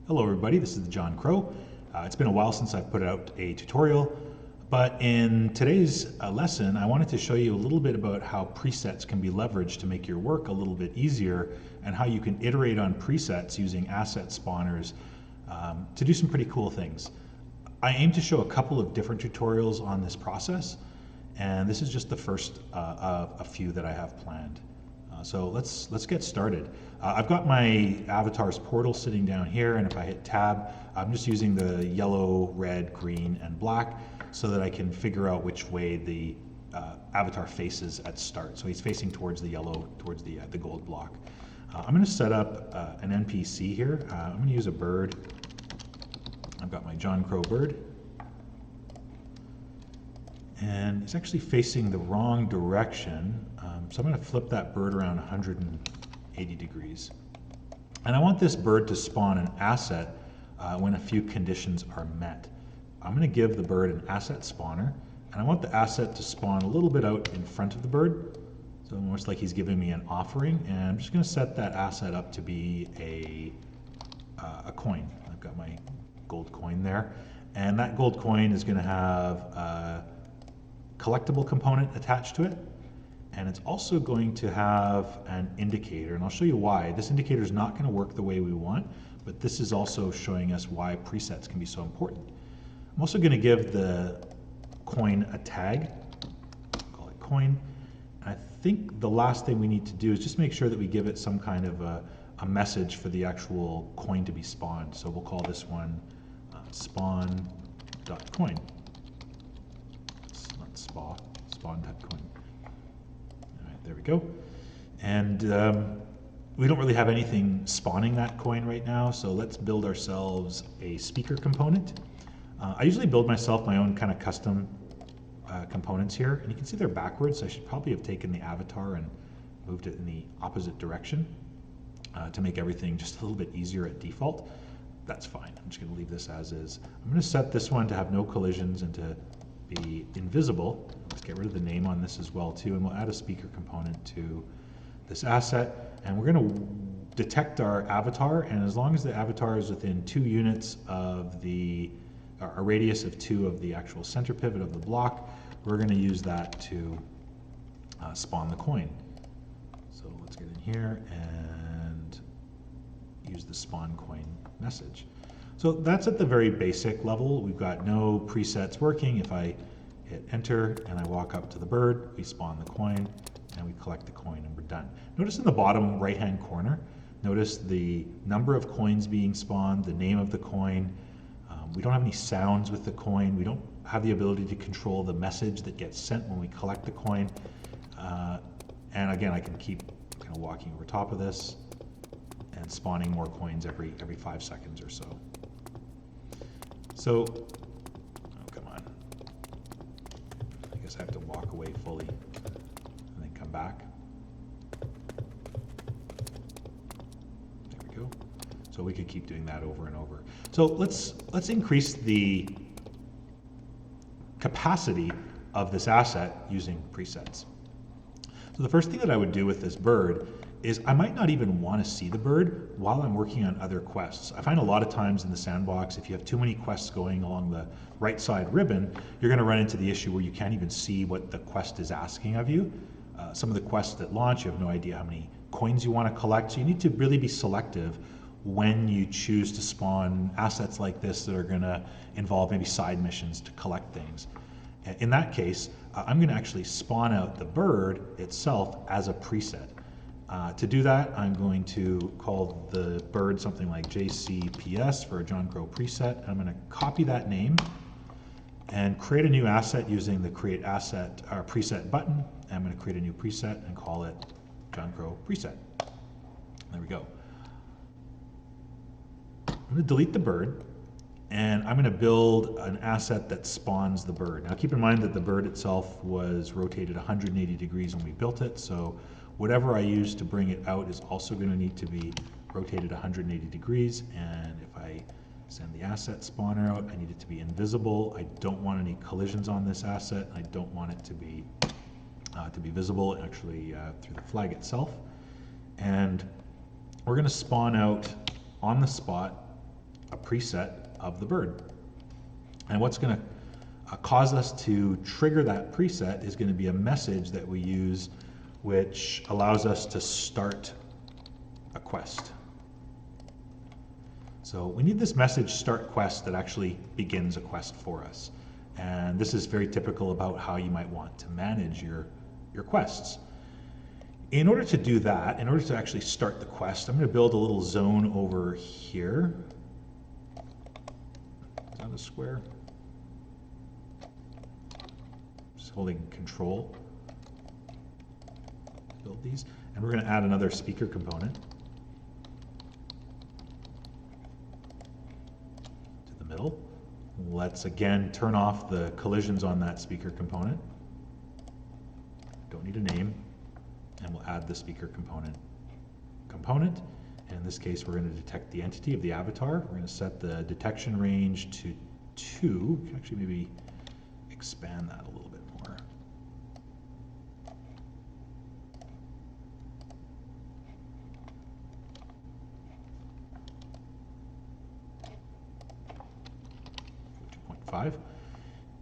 Hello everybody, this is John Crow. It's been a while since I've put out a tutorial, but in today's lesson I wanted to show you a little bit about how presets can be leveraged to make your work a little bit easier and how you can iterate on presets using asset spawners to do some pretty cool things. I aim to show a couple of different tutorials on this process, and this is just the first of a few that I have planned. So let's get started. I've got my avatar's portal sitting down here, and if I hit tab, I'm just using the yellow, red, green, and black so that I can figure out which way the avatar faces at start. So he's facing towards the yellow, towards the gold block. I'm going to set up an NPC here. I'm going to use a bird. I've got my John Crow bird. And it's actually facing the wrong direction. So I'm going to flip that bird around 180 degrees. And I want this bird to spawn an asset when a few conditions are met. I'm going to give the bird an asset spawner, and I want the asset to spawn a little bit out in front of the bird. So almost like he's giving me an offering, and I'm just going to set that asset up to be a coin. I've got my gold coin there, and that gold coin is going to have a collectible component attached to it, and it's also going to have an indicator, and I'll show you why. This indicator is not going to work the way we want, but this is also showing us why presets can be so important. I'm also going to give the coin a tag, call it coin. And I think the last thing we need to do is just make sure that we give it some kind of a message for the actual coin to be spawned. So we'll call this one spawn.coin. It's not spawn.coin. All right, there we go. And we don't really have anything spawning that coin right now, so let's build ourselves a speaker component. I usually build myself my own kind of custom components here, and you can see they're backwards. I should probably have taken the avatar and moved it in the opposite direction to make everything just a little bit easier at default. That's fine. I'm just going to leave this as is. I'm going to set this one to have no collisions and to be invisible. Let's get rid of the name on this as well too, and we'll add a speaker component to this asset, and we're going to detect our avatar, and as long as the avatar is within 2 units of a radius of 2 of the actual center pivot of the block, we're going to use that to spawn the coin. So let's get in here and use the spawn coin message. So that's at the very basic level. We've got no presets working. If I hit enter and I walk up to the bird, we spawn the coin and we collect the coin and we're done. Notice in the bottom right hand corner, notice the number of coins being spawned, the name of the coin. We don't have any sounds with the coin. We don't have the ability to control the message that gets sent when we collect the coin. And again, I can keep kind of walking over top of this and spawning more coins every 5 seconds or so. So, oh, come on. I guess I have to walk away fully and then come back. There we go. So we could keep doing that over and over. So let's increase the capacity of this asset using presets. So the first thing that I would do with this bird is I might not even want to see the bird while I'm working on other quests. I find a lot of times in the sandbox, if you have too many quests going along the right side ribbon, you're going to run into the issue where you can't even see what the quest is asking of you. Some of the quests that launch, you have no idea how many coins you want to collect, so you need to really be selective when you choose to spawn assets like this that are going to involve maybe side missions to collect things. In that case, I'm going to actually spawn out the bird itself as a preset. To do that, I'm going to call the bird something like JCPS for a John Crow preset. I'm going to copy that name and create a new asset using the create asset or preset button. I'm going to create a new preset and call it John Crow preset. There we go. I'm going to delete the bird, and I'm going to build an asset that spawns the bird. Now keep in mind that the bird itself was rotated 180 degrees when we built it, so whatever I use to bring it out is also going to need to be rotated 180 degrees, and if I send the asset spawner out, I need it to be invisible. I don't want any collisions on this asset. I don't want it to be visible actually through the flag itself. And we're going to spawn out on the spot a preset of the bird. And what's going to cause us to trigger that preset is going to be a message that we use which allows us to start a quest. So we need this message start quest that actually begins a quest for us. And this is very typical about how you might want to manage your quests. In order to do that, in order to actually start the quest, I'm going to build a little zone over here. Is that a square? Just holding control. Build these. And we're going to add another speaker component to the middle. Let's again turn off the collisions on that speaker component. Don't need a name. And we'll add the speaker component. And in this case, we're going to detect the entity of the avatar. We're going to set the detection range to 2. We can actually maybe expand that a little bit more. .5.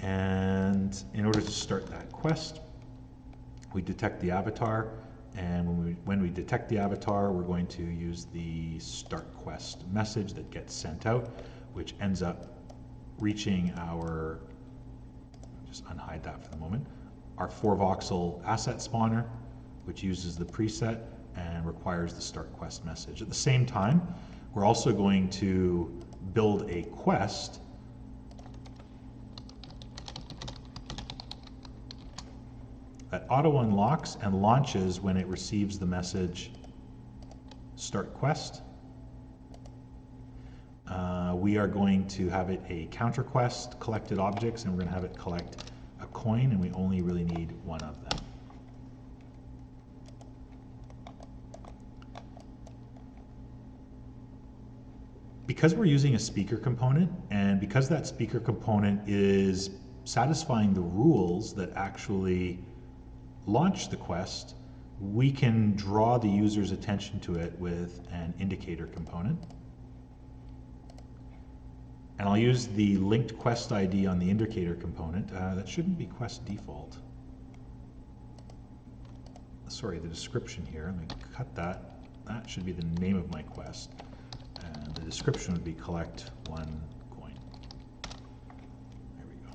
And in order to start that quest, we detect the avatar, and when we detect the avatar, we're going to use the start quest message that gets sent out, which ends up reaching our, just unhide that for the moment, our 4-voxel asset spawner, which uses the preset and requires the start quest message. At the same time, we're also going to build a quest that auto unlocks and launches when it receives the message start quest. We are going to have it a counter quest, collected objects, and we're going to have it collect a coin, and we only really need one of them. Because we're using a speaker component, and because that speaker component is satisfying the rules that actually launch the quest, we can draw the user's attention to it with an indicator component. And I'll use the linked quest ID on the indicator component. That shouldn't be quest default. Sorry, the description here. Let me cut that. That should be the name of my quest. And the description would be collect 1 coin. There we go.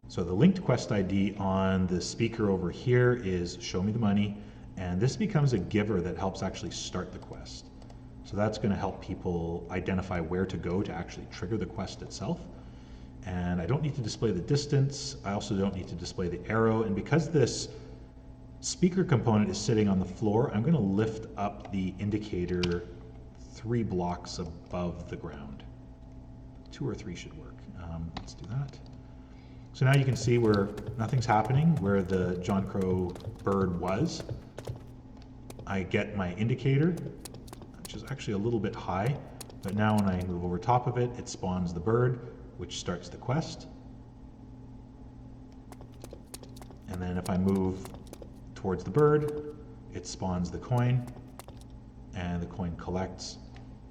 So the linked quest ID on the speaker over here is show me the money. And this becomes a giver that helps actually start the quest. So that's going to help people identify where to go to actually trigger the quest itself. And I don't need to display the distance. I also don't need to display the arrow. And because this speaker component is sitting on the floor, I'm going to lift up the indicator 3 blocks above the ground. 2 or 3 should work. Let's do that. So now you can see where nothing's happening, where the John Crow bird was. I get my indicator, which is actually a little bit high, but now when I move over top of it, it spawns the bird, which starts the quest. And then if I move towards the bird, it spawns the coin, and the coin collects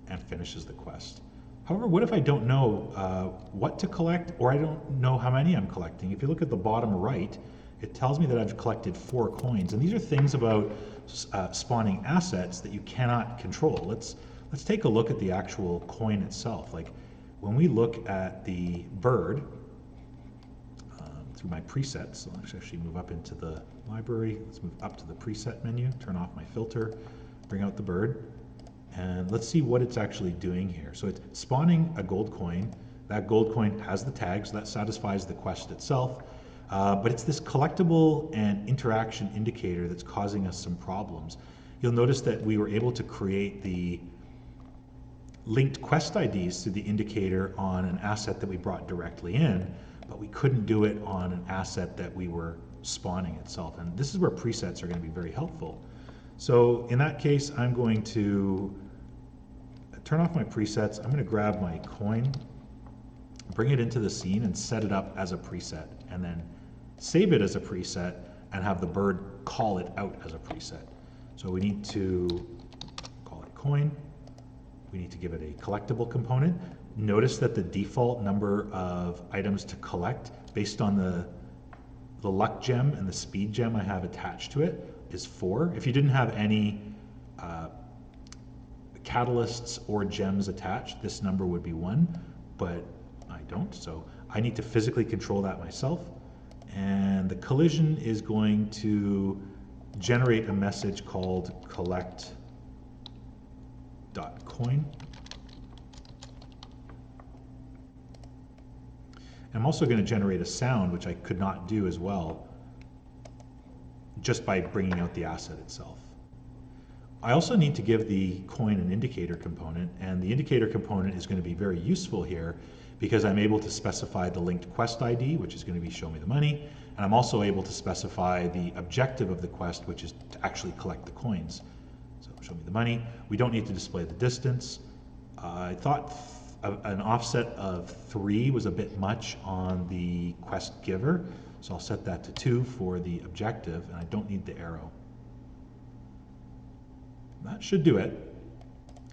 and finishes the quest. However, what if I don't know what to collect, or I don't know how many I'm collecting? If you look at the bottom right, it tells me that I've collected 4 coins, and these are things about spawning assets that you cannot control. Let's take a look at the actual coin itself. Like when we look at the bird through my presets, so let's actually move up into the library. Let's move up to the preset menu, turn off my filter, bring out the bird, and let's see what it's actually doing here. So it's spawning a gold coin. That gold coin has the tag, so that satisfies the quest itself. But it's this collectible and interaction indicator that's causing us some problems. You'll notice that we were able to create the linked quest IDs to the indicator on an asset that we brought directly in, but we couldn't do it on an asset that we were spawning itself. And this is where presets are going to be very helpful. So in that case, I'm going to turn off my presets. I'm going to grab my coin, bring it into the scene, and set it up as a preset, and then save it as a preset and have the bird call it out as a preset. So we need to call it coin, we need to give it a collectible component. Notice that the default number of items to collect based on the luck gem and the speed gem I have attached to it is 4. If you didn't have any catalysts or gems attached, this number would be 1, but I don't, so I need to physically control that myself. And the collision is going to generate a message called collect.coin. I'm also going to generate a sound, which I could not do as well, just by bringing out the asset itself. I also need to give the coin an indicator component, and the indicator component is going to be very useful here because I'm able to specify the linked quest ID, which is going to be show me the money, and I'm also able to specify the objective of the quest, which is to actually collect the coins. So show me the money. We don't need to display the distance. I thought an offset of 3 was a bit much on the quest giver, so I'll set that to 2 for the objective, and I don't need the arrow. That should do it.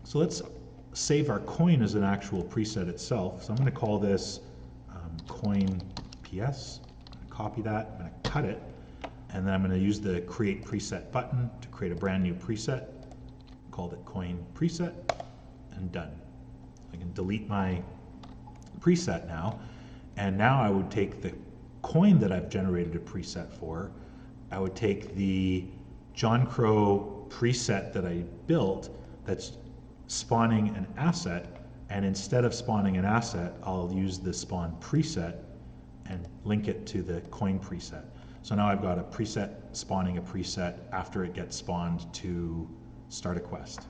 So let's save our coin as an actual preset itself. So I'm going to call this coin PS. I'm going to copy that, I'm going to cut it, and then I'm going to use the create preset button to create a brand new preset. Called it coin preset, and done. I can delete my preset now, and now I would take the coin that I've generated a preset for, I would take the John Crow preset that I built that's spawning an asset, and instead of spawning an asset, I'll use the spawn preset and link it to the coin preset. So now I've got a preset spawning a preset after it gets spawned to start a quest.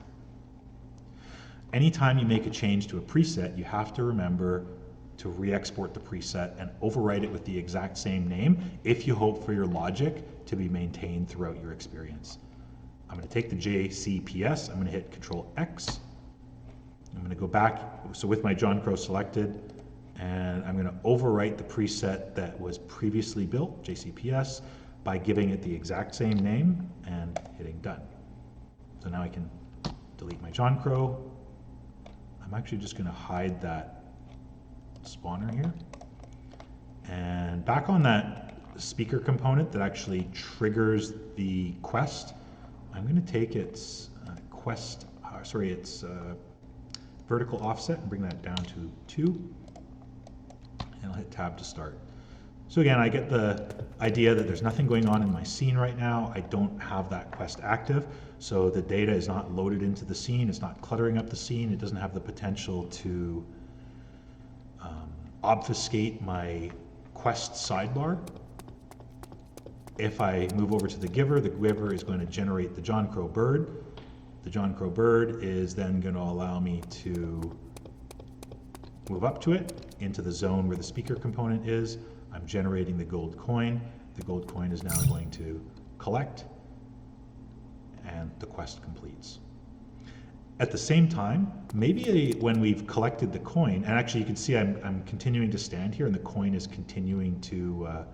Anytime you make a change to a preset, you have to remember to re-export the preset and overwrite it with the exact same name if you hope for your logic to be maintained throughout your experience. I'm going to take the JCPS, I'm going to hit Control X. I'm going to go back, so with my John Crow selected, and I'm going to overwrite the preset that was previously built, JCPS, by giving it the exact same name and hitting done. So now I can delete my John Crow. I'm actually just going to hide that spawner here. And back on that speaker component that actually triggers the quest, I'm going to take its vertical offset and bring that down to 2. And I'll hit tab to start. So again, I get the idea that there's nothing going on in my scene right now. I don't have that quest active, so the data is not loaded into the scene. It's not cluttering up the scene. It doesn't have the potential to obfuscate my quest sidebar. If I move over to the giver is going to generate the John Crow bird. The John Crow bird is then going to allow me to move up to it into the zone where the speaker component is. I'm generating the gold coin. The gold coin is now going to collect, and the quest completes. At the same time, maybe when we've collected the coin, and actually you can see I'm continuing to stand here and the coin is continuing to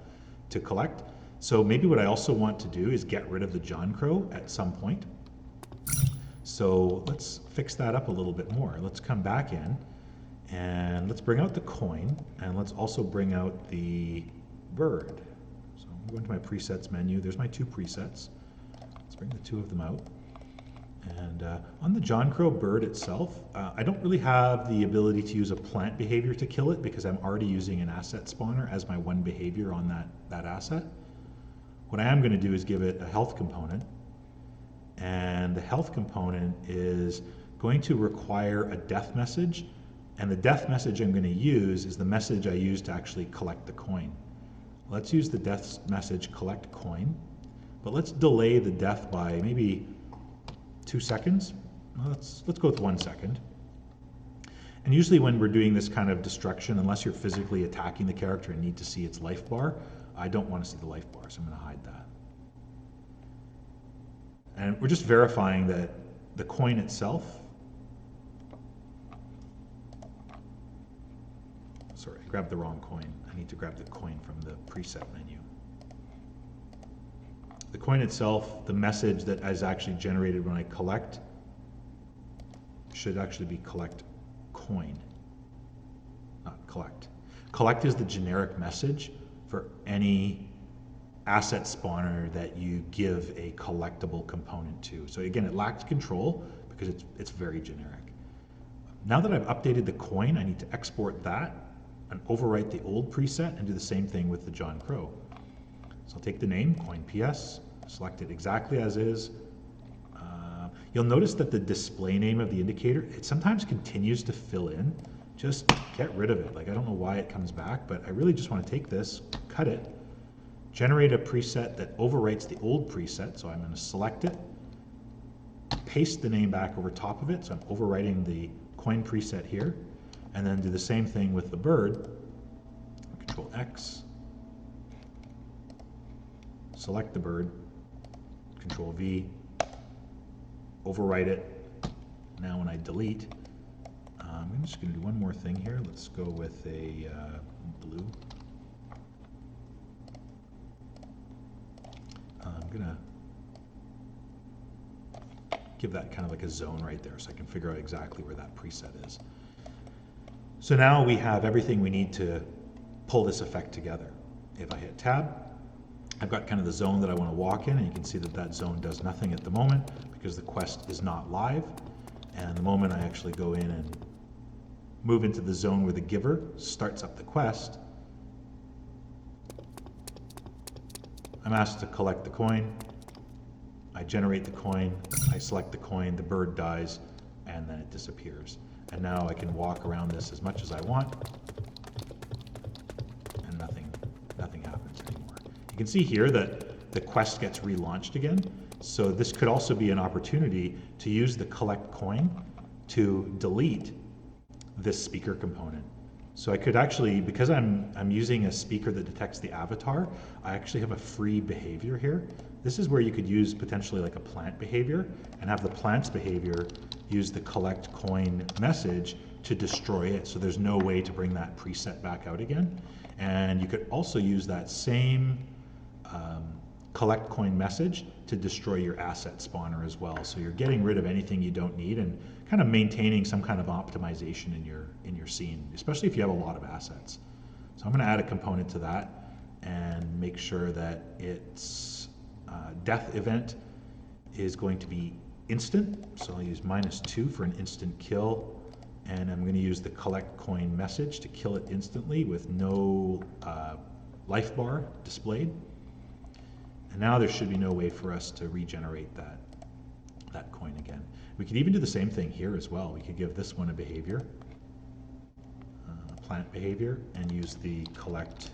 collect. So maybe what I also want to do is get rid of the John Crow at some point. So let's fix that up a little bit more. Let's come back in and let's bring out the coin, and let's also bring out the bird. So I'm going to my presets menu. There's my 2 presets. Let's bring the 2 of them out. And on the John Crow bird itself, I don't really have the ability to use a plant behavior to kill it because I'm already using an asset spawner as my one behavior on that asset. What I am going to do is give it a health component, and the health component is going to require a death message, and the death message I'm going to use is the message I use to actually collect the coin. Let's use the death message collect coin, but let's delay the death by maybe 2 seconds. Let's go with 1 second. And usually when we're doing this kind of destruction, unless you're physically attacking the character and need to see its life bar, I don't want to see the life bar, so I'm going to hide that. And we're just verifying that the coin itself, sorry, I grabbed the wrong coin. I need to grab the coin from the preset menu. The coin itself, the message that is actually generated when I collect should actually be collect coin, not collect. Collect is the generic message for any asset spawner that you give a collectible component to. So again, it lacks control because it's very generic. Now that I've updated the coin, I need to export that and overwrite the old preset and do the same thing with the John Crow. So I'll take the name, coin PS, select it exactly as is. You'll notice that the display name of the indicator, it sometimes continues to fill in. Just get rid of it. Like, I don't know why it comes back, but I really just want to take this, cut it, generate a preset that overwrites the old preset. So I'm going to select it, paste the name back over top of it. So I'm overwriting the coin preset here, and then do the same thing with the bird. Control X, select the bird, Control V, overwrite it. Now when I delete, I'm just going to do one more thing here. Let's go with a blue. I'm going to give that kind of like a zone right there so I can figure out exactly where that preset is. So now we have everything we need to pull this effect together. If I hit tab, I've got kind of the zone that I want to walk in, and you can see that that zone does nothing at the moment because the quest is not live. And the moment I actually go in and move into the zone where the giver starts up the quest, I'm asked to collect the coin. I generate the coin, I select the coin, the bird dies, and then it disappears. And now I can walk around this as much as I want, and nothing happens anymore. You can see here that the quest gets relaunched again. So this could also be an opportunity to use the collect coin to delete this speaker component. So I could actually, because I'm using a speaker that detects the avatar, I actually have a free behavior here. This is where you could use potentially like a plant behavior and have the plant's behavior use the collect coin message to destroy it. So there's no way to bring that preset back out again. And you could also use that same collect coin message to destroy your asset spawner as well. So you're getting rid of anything you don't need and kind of maintaining some kind of optimization in your scene, especially if you have a lot of assets. So I'm going to add a component to that and make sure that its death event is going to be instant. So I'll use -2 for an instant kill, and I'm going to use the collect coin message to kill it instantly with no life bar displayed. And now there should be no way for us to regenerate that coin again. We could even do the same thing here as well. We could give this one a behavior, plant behavior, and use the collect.coin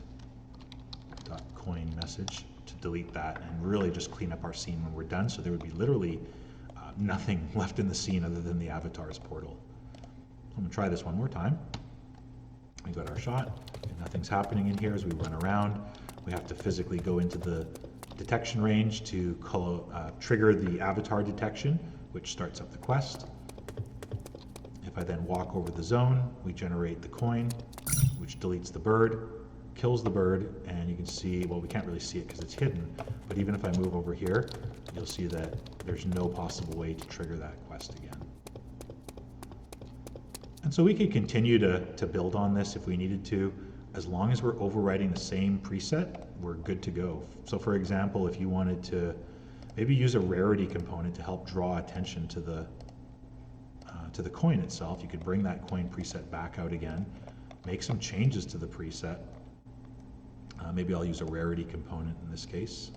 message to delete that and really just clean up our scene when we're done. So there would be literally nothing left in the scene other than the avatar's portal. So I'm gonna try this one more time. We got our shot, and nothing's happening in here as we run around. We have to physically go into the detection range to trigger the avatar detection, which starts up the quest. If I then walk over the zone, we generate the coin, which deletes the bird, kills the bird, and you can see, well, we can't really see it because it's hidden, but even if I move over here, you'll see that there's no possible way to trigger that quest again. And so we could continue to build on this if we needed to. As long as we're overwriting the same preset, we're good to go. So for example, if you wanted to maybe use a rarity component to help draw attention to the coin itself, you could bring that coin preset back out again, make some changes to the preset. Maybe I'll use a rarity component in this case.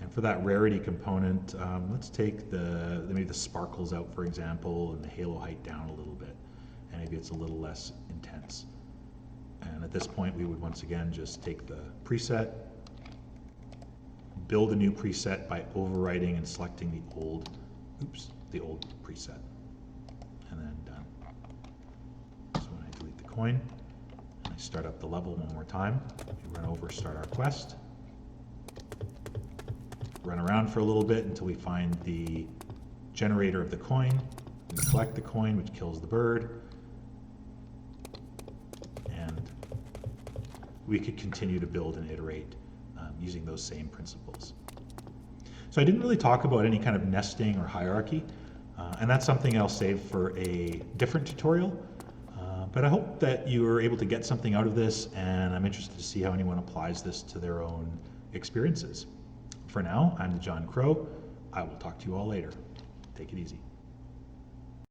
And for that rarity component, let's take maybe the sparkles out, for example, and the halo height down a little bit. And maybe it's a little less intense. And at this point, we would once again just take the preset, build a new preset by overwriting and selecting the old preset, and then done. So when I delete the coin, I start up the level one more time. We run over, start our quest, run around for a little bit until we find the generator of the coin. We collect the coin, which kills the bird. We could continue to build and iterate using those same principles. So I didn't really talk about any kind of nesting or hierarchy. And that's something I'll save for a different tutorial. But I hope that you are able to get something out of this, and I'm interested to see how anyone applies this to their own experiences. For now, I'm John Crow. I will talk to you all later. Take it easy.